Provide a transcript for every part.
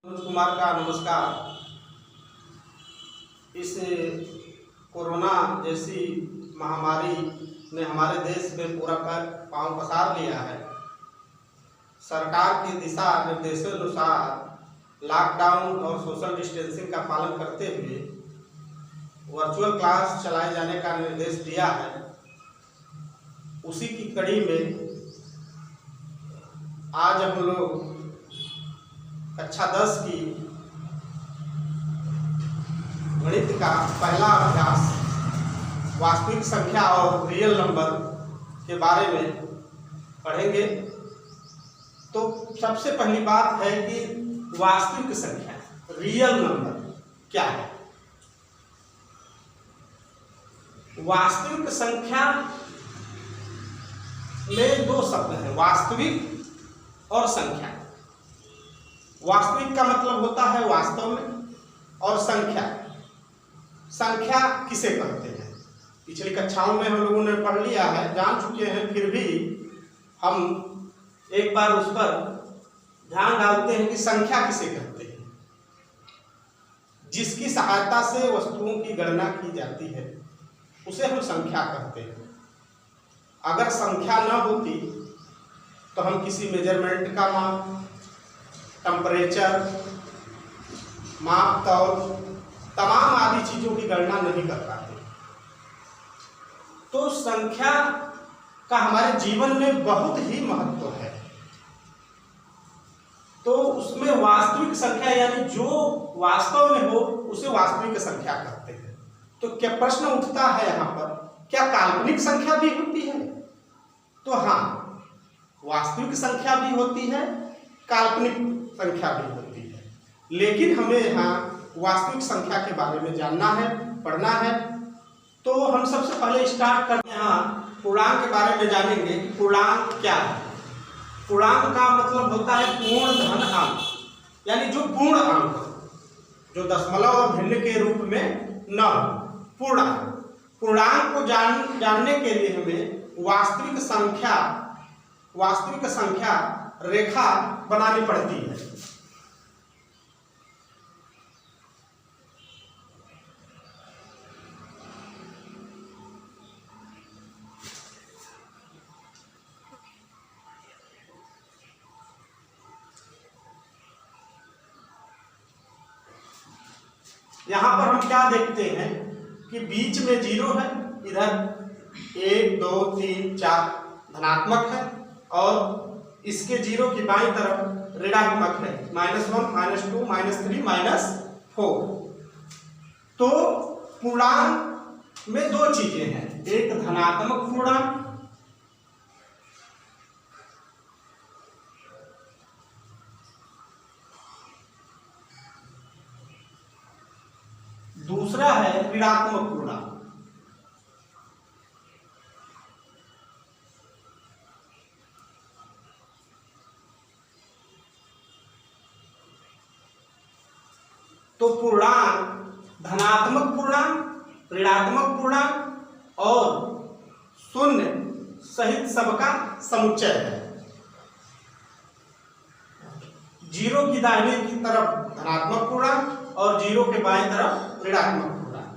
मनोज कुमार का नमस्कार। इस कोरोना जैसी महामारी ने हमारे देश में पूरा पांव पसार लिया है। सरकार के दिशा निर्देशानुसार लॉकडाउन और सोशल डिस्टेंसिंग का पालन करते हुए वर्चुअल क्लास चलाए जाने का निर्देश दिया है। उसी की कड़ी में आज हम लोग कक्षा 10 की गणित का पहला अभ्यास वास्तविक संख्या और रियल नंबर के बारे में पढ़ेंगे। तो सबसे पहली बात है कि वास्तविक संख्या रियल नंबर क्या है। वास्तविक संख्या में दो शब्द हैं, वास्तविक और संख्या। वास्तविक का मतलब होता है वास्तव में, और संख्या संख्या किसे कहते हैं पिछली कक्षाओं में हम लोगों ने पढ़ लिया है, जान चुके हैं, फिर भी हम एक बार उस पर ध्यान डालते हैं कि संख्या किसे कहते हैं। जिसकी सहायता से वस्तुओं की गणना की जाती है उसे हम संख्या कहते हैं। अगर संख्या न होती तो हम किसी मेजरमेंट का माप, टेम्परेचर, माप तौल, तमाम आदि चीजों की गणना नहीं कर पाते। तो संख्या का हमारे जीवन में बहुत ही महत्व है। तो उसमें वास्तविक संख्या यानी जो वास्तव में हो उसे वास्तविक संख्या कहते हैं। तो क्या प्रश्न उठता है यहाँ पर, क्या काल्पनिक संख्या भी होती है? तो हाँ, वास्तविक संख्या भी होती है, काल्पनिक संख्या भी होती है। लेकिन हमें यहाँ वास्तविक संख्या के बारे में जानना है, पढ़ना है। तो हम सबसे पहले स्टार्ट करते हैं, यहाँ पूर्णांक के बारे में जानेंगे कि पूर्णांक क्या है। पूर्णांक का मतलब होता है पूर्ण धन अंक, यानी जो पूर्ण अंक, जो दशमलव और भिन्न के रूप में न हो, पूर्णांक। पूर्णांक को जानने के लिए हमें वास्तविक संख्या रेखा बनानी पड़ती है। यहां पर हम क्या देखते हैं कि बीच में 0 है, इधर 1 2 3 4 धनात्मक है और इसके 0 की बाईं तरफ ऋणात्मक है, -1 -2 -3 -4। तो पूर्णांक में दो चीजें हैं, एक धनात्मक पूर्णांक, दूसरा है ऋणात्मक पूर्णांक। तो पूर्णांक धनात्मक पूर्णांक, ऋणात्मक पूर्णांक और शून्य सहित सबका समुच्चय है। 0 की दाहिने की तरफ धनात्मक पूर्णांक और 0 के बाईं तरफ ऋणात्मक पूर्णांक।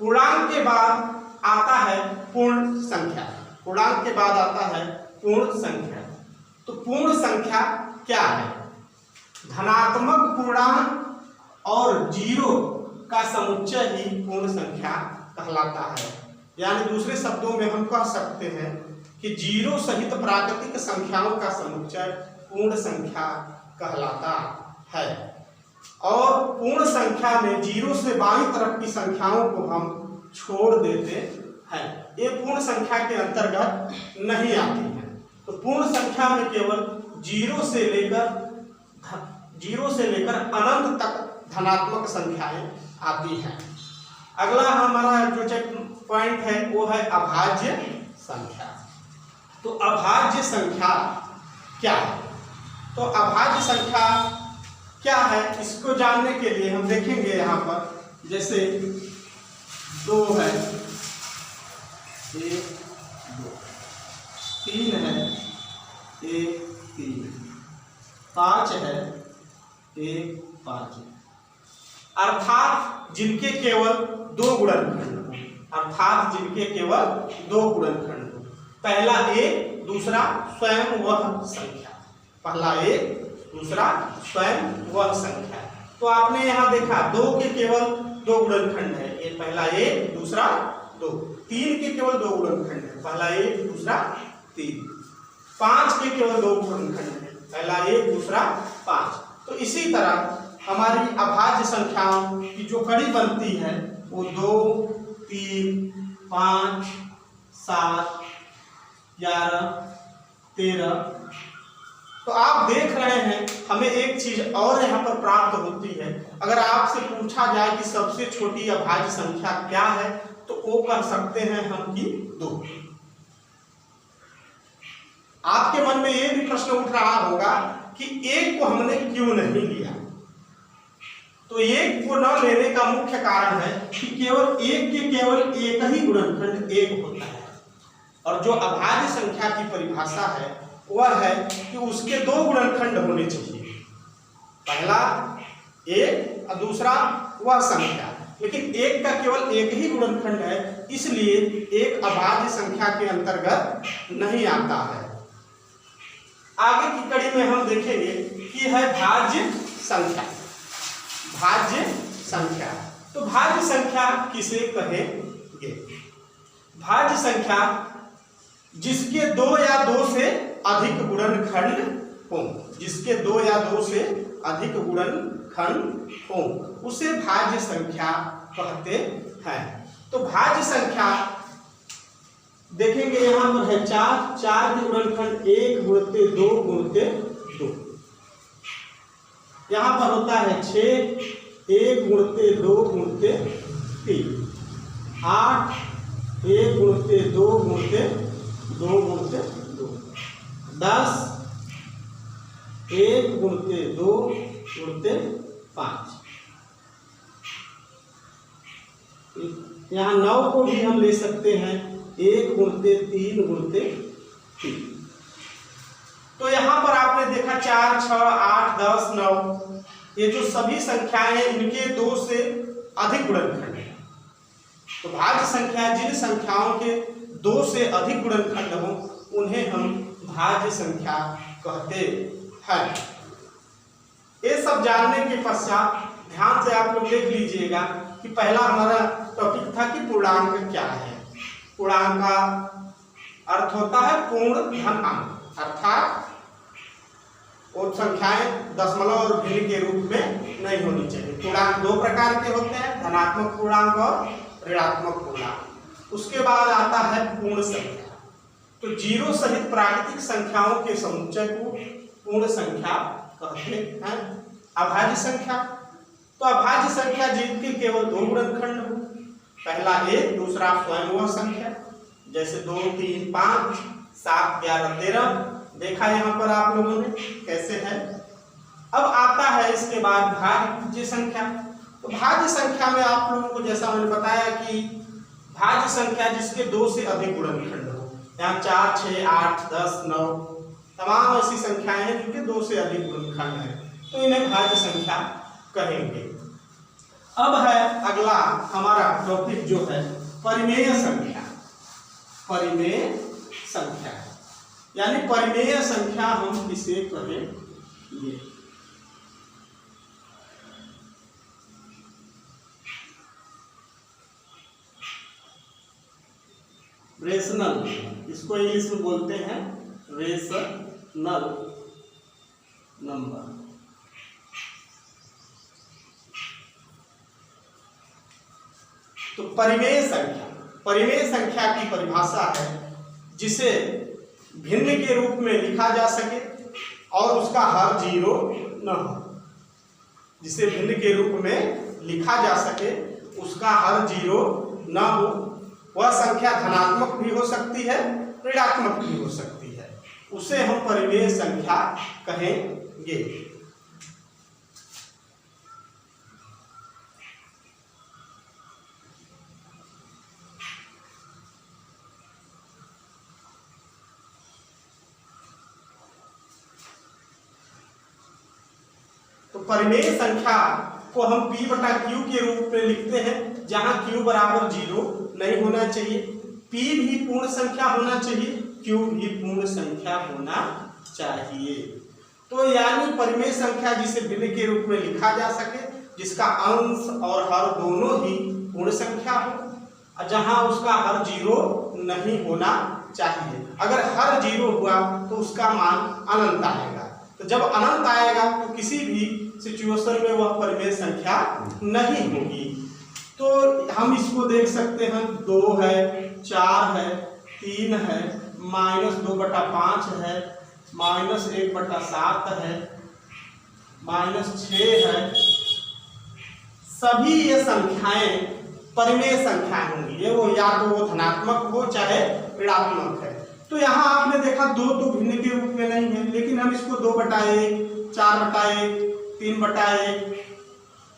पूर्णांक के बाद आता है पूर्ण संख्या। पूर्णांक के बाद आता है पूर्ण संख्या। तो पूर्ण संख्या क्या है? धनात्मक पूर्णांक और 0 का समुच्चय ही पूर्ण संख्या कहलाता है। यानी दूसरे शब्दों में हम कह सकते हैं कि 0 सहित प्राकृतिक संख्याओं का समुच्चय पूर्ण संख्या कहलाता है। और पूर्ण संख्या में 0 से बाईं तरफ की संख्याओं को हम छोड़ देते हैं, ये पूर्ण संख्या के अंतर्गत नहीं आती है। तो पूर्ण संख्या में केवल 0 से लेकर अनंत तक धनात्मक संख्याएं आती हैं। अगला हमारा जो पॉइंट है वो है अभाज्य संख्या। तो अभाज्य संख्या क्या है? तो अभाज्य संख्या क्या है, इसको जानने के लिए हम देखेंगे यहाँ पर, जैसे 2 है, 1 2, 3 है, 1 3, 5 है, 1 5 अर्थात जिनके केवल 2 गुणनखंड हो, अर्थात जिनके केवल 2 गुणनखंड हो। पहला एक, दूसरा स्वयं वह संख्या। पहला एक, दूसरा स्वयं वह संख्या। तो आपने यहाँ देखा 2 के केवल 2 गुणनखंड है, ये पहला एक, दूसरा 2। 3 के केवल 2 गुणनखंड है, पहला एक, दूसरा 3। 5 के केवल 2 गुणनखंड है, पहला एक, दूसरा 5। तो इसी तरह हमारी अभाज्य संख्याओं की जो कड़ी बनती है वो 2 3 5 7 11 13। तो आप देख रहे हैं हमें एक चीज और यहाँ पर प्राप्त होती है। अगर आपसे पूछा जाए कि सबसे छोटी अभाज्य संख्या क्या है, तो वो कह सकते हैं हम कि 2। आपके मन में ये भी प्रश्न उठ रहा होगा कि 1 को हमने क्यों नहीं लिया। तो 1 को न लेने का मुख्य कारण है कि केवल 1 के केवल एक ही गुणनखंड 1 होता है, और जो अभाज्य संख्या की परिभाषा है वह है कि उसके 2 गुणनखंड होने चाहिए, पहला एक और दूसरा वह संख्या। लेकिन 1 का केवल एक ही गुणनखंड है, इसलिए एक अभाज्य संख्या के अंतर्गत नहीं आता है। आगे की कड़ी में हम देखेंगे कि है भाज्य संख्या। भाज्य संख्या, तो भाज्य संख्या किसे कहेंगे? भाज्य संख्या जिसके 2 या 2 से अधिक गुणनखंड हो, जिसके 2 या 2 से अधिक गुणनखंड हो, उसे भाज्य संख्या कहते हैं। तो भाज्य संख्या देखेंगे यहां पर है 4 के गुणनखंड 1 गुणित 2 गुणित 2। यहां पर होता है 6 1 गुणित 2 गुणित 3। 8 1 गुणित 2 गुणित 2 गुणित 2। 10 1 गुणित 2 गुणित 5। यहाँ 9 को भी हम ले सकते हैं 1 गुणित 3 गुणित 3। तो यहाँ पर आपने देखा 4 6 8 10 9, ये जो सभी संख्याएं हैं इनके 2 से अधिक गुणनखंड हैं। तो भाज्य संख्या जिन संख्याओं के 2 से अधिक गुणनखंड हो उन्हें हम भाज्य संख्या कहते हैं। ये सब जानने के पश्चात ध्यान से आप लोग देख लीजिएगा कि पहला हमारा टॉपिक था कि पूर्णांक क्या है। पूर्णांक का अर्थ होता है पूर्ण धन अंक, अर्थात वो संख्याएं दशमलव और भिन्न के रूप में नहीं होनी चाहिए। पूर्णांक 2 प्रकार के होते हैं, धनात्मक पूर्णांक और ऋणात्मक पूर्णांक। उसके बाद आता है पूर्ण संख्या। तो 0 सहित प्राकृतिक संख्याओं के समुच्चय को पूर्ण संख्या कहते हैं। अभाज्य संख्या, तो अभाज्य संख्या जिनके केवल 2 गुणनखंड हो, पहला एक, दूसरा स्वयं वह संख्या, जैसे 2 3 5 7 11 13। देखा यहाँ पर आप लोगों ने कैसे है। अब आता है इसके बाद भाज्य संख्या। तो भाज्य संख्या में आप लोगों को जैसा मैंने बताया कि भाज्य संख्या जिसके 2 से अधिक गुणनखंड हो, यहाँ 4 6 8 10 9 तमाम ऐसी संख्याएं हैं जिनके 2 से अधिक गुणनखंड है, तो इन्हें भाज्य संख्या कहेंगे। अब है अगला हमारा टॉपिक जो है परिमेय संख्या। परिमेय संख्या यानी परिमेय संख्या हम किसे कहेंगे? रेशनल, इसको इंग्लिश में बोलते हैं रेशनल नंबर। तो परिमेय संख्या, परिमेय संख्या की परिभाषा है जिसे भिन्न के रूप में लिखा जा सके और उसका हर 0 न हो। जिसे भिन्न के रूप में लिखा जा सके उसका हर 0 न हो। वह संख्या धनात्मक भी हो सकती है, ऋणात्मक भी हो सकती है, उसे हम परिमेय संख्या कहेंगे। परिमेय संख्या को हम p बटा q के रूप में लिखते हैं, जहां q बराबर 0 नहीं होना चाहिए, p भी पूर्ण संख्या होना चाहिए, q भी पूर्ण संख्या होना चाहिए। तो यानी परिमेय संख्या जिसे भिन्न के रूप में लिखा जा सके, जिसका अंश और हर दोनों ही पूर्ण संख्या हो, जहां उसका हर 0 नहीं होना चाहिए। अगर हर 0 हुआ तो उसका मान अनंत आएगा, तो जब अनंत आएगा तो किसी भी सिचुएशन में वह परिमेय संख्या नहीं होगी। तो हम इसको देख सकते हैं, 2 है, 4 है, 3 है, -2/5 है, -1/7 है, -6 है। सभी ये संख्याएं परिमेय संख्या होंगी, ये वो या तो वो धनात्मक हो चाहे ऋणात्मक है। तो यहाँ आपने देखा 2 तो भिन्न के रूप में नहीं है, लेकिन हम इसको 2/1, 4/1, 3/1,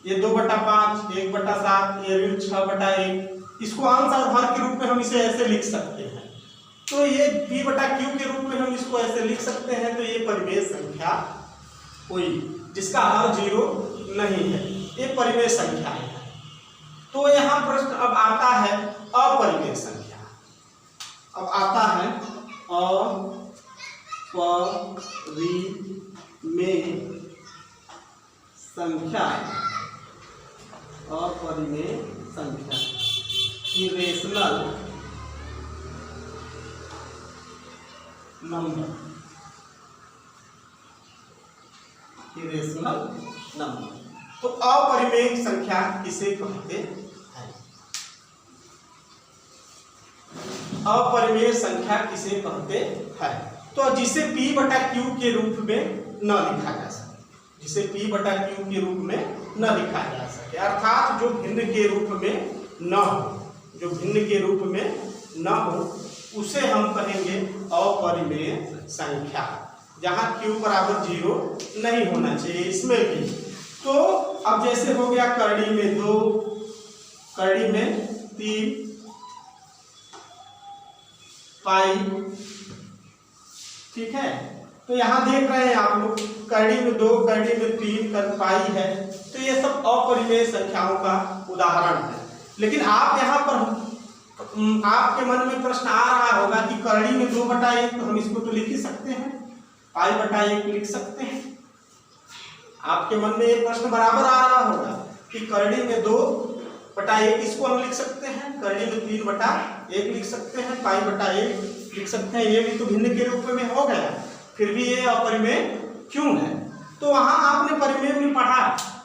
ये 2/5, 1/7, ये ऋण 6/1, इसको अंश और हर के रूप में हम इसे ऐसे लिख सकते हैं। तो ये p बटा q के रूप में हम इसको ऐसे लिख सकते हैं। तो ये परिमेय संख्या हुई, जिसका हर 0 नहीं है, ये परिमेय संख्या है। तो यहाँ प्रश्न अब आता है अपरिमेय संख्या। अब आता है अपरिमेय संख्या, अपरिमेय संख्या, इरेशनल नंबर, इरेशनल नंबर। तो अपरिमेय संख्या किसे कहते हैं? अपरिमेय संख्या किसे कहते हैं? तो जिसे p बटा q के रूप में न लिखा जा सके, जिसे p बटा q के रूप में न लिखा जा सके, अर्थात जो भिन्न के रूप में न हो, जो भिन्न के रूप में न हो, उसे हम कहेंगे अपरिमेय संख्या, जहां q बराबर 0 नहीं होना चाहिए इसमें भी। तो अब जैसे हो गया करड़ी में 2, करड़ी में 3, पाई, ठीक है। तो यहाँ देख रहे हैं आप लोग, करड़ी में 2, करड़ी में 3, पाई है। तो ये सब अपरिमेय संख्याओं का उदाहरण है। लेकिन आप यहाँ पर आपके मन में प्रश्न आ रहा होगा कि करड़ी में 2/1, तो हम इसको तो लिख ही सकते हैं, पाई बटा 1 लिख सकते हैं। आपके मन में ये प्रश्न बराबर आ रहा होगा कि करड़ी में 2/1 इसको हम लिख सकते हैं, करड़ी में 3/1 लिख सकते हैं, पाई बटा 1 लिख सकते हैं। ये भी तो भिन्न के रूप में हो गया, फिर भी ये अपरिमेय क्यों है? तो वहां आपने परिमेय में पढ़ा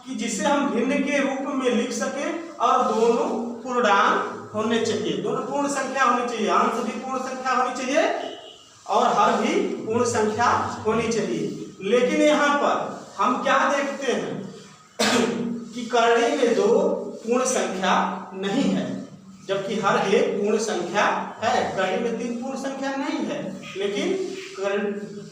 कि जिसे हम भिन्न के रूप में लिख सके और दोनों पूर्णांक होने चाहिए, दोनों पूर्ण संख्या होनी चाहिए, अंश भी पूर्ण संख्या होनी चाहिए और हर भी पूर्ण संख्या होनी चाहिए। लेकिन यहाँ पर हम क्या देखते हैं कि करड़ी में 2 पूर्ण संख्या नहीं है, जबकि हर एक पूर्ण संख्या है। करड़ी में 3 पूर्ण संख्या नहीं है, लेकिन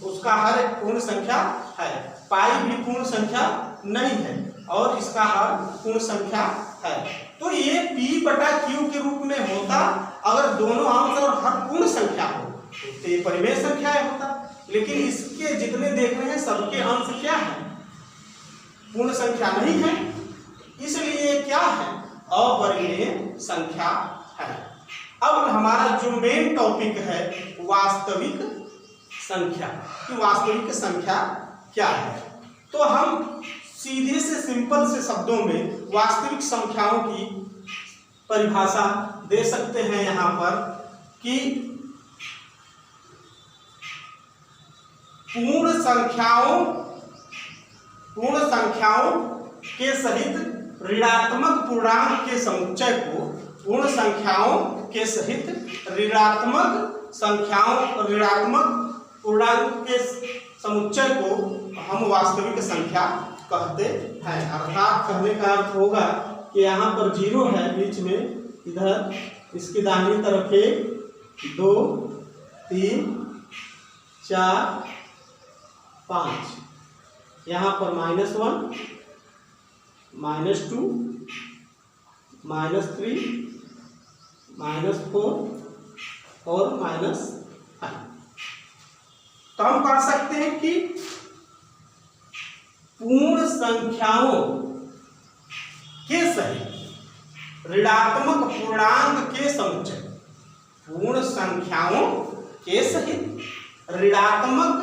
उसका हर एक पूर्ण संख्या है। पाई भी पूर्ण संख्या नहीं है और इसका हर पूर्ण संख्या है। तो ये p बटा q के रूप में होता अगर दोनों अंश और हर पूर्ण संख्या हो, तो ये परिमेय संख्या होता। लेकिन इसके जितने देख रहे हैं सबके अंश क्या है? पूर्ण संख्या नहीं है, इसलिए क्या है? अपरिमेय संख्या है। अब हमारा जो मेन टॉपिक है वास्तविक संख्या, कि वास्तविक संख्या क्या है। तो हम सीधे से सिंपल से शब्दों में वास्तविक संख्याओं की परिभाषा दे सकते हैं यहाँ पर कि पूर्ण संख्याओं के सहित ऋणात्मक पूर्णांक के समुच्चय को, पूर्ण संख्याओं के सहित ऋणात्मक पूर्णांक के समुच्चय को हम वास्तविक संख्या कहते हैं। अर्थात कहने का अर्थ होगा कि यहाँ पर 0 है बीच में, इधर इसकी दाहिनी तरफ 1, 2, 3, 4, 5, यहाँ पर -1, -2, -3, -4 और -5। तो हम कह सकते हैं कि पूर्ण संख्याओं के सहित ऋणात्मक पूर्णांक के समुच्चय, पूर्ण संख्याओं के सहित ऋणात्मक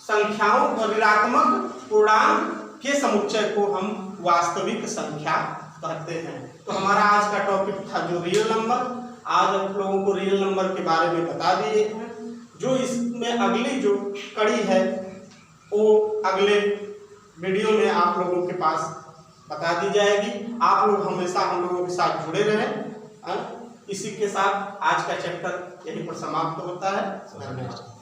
संख्याओं और ऋणात्मक पूर्णांक के समुच्चय को हम वास्तविक संख्या कहते हैं। तो हमारा आज का टॉपिक था जो रियल नंबर। आज आप लोगों को रियल नंबर के बारे में बता दिए हैं। जो इसमें अगली जो कड़ी है वो अगले वीडियो में आप लोगों के पास बता दी जाएगी। आप लोग हमेशा हम लोगों के साथ जुड़े रहें। इसी के साथ आज का चैप्टर यहीं पर समाप्त होता है। धन्यवाद।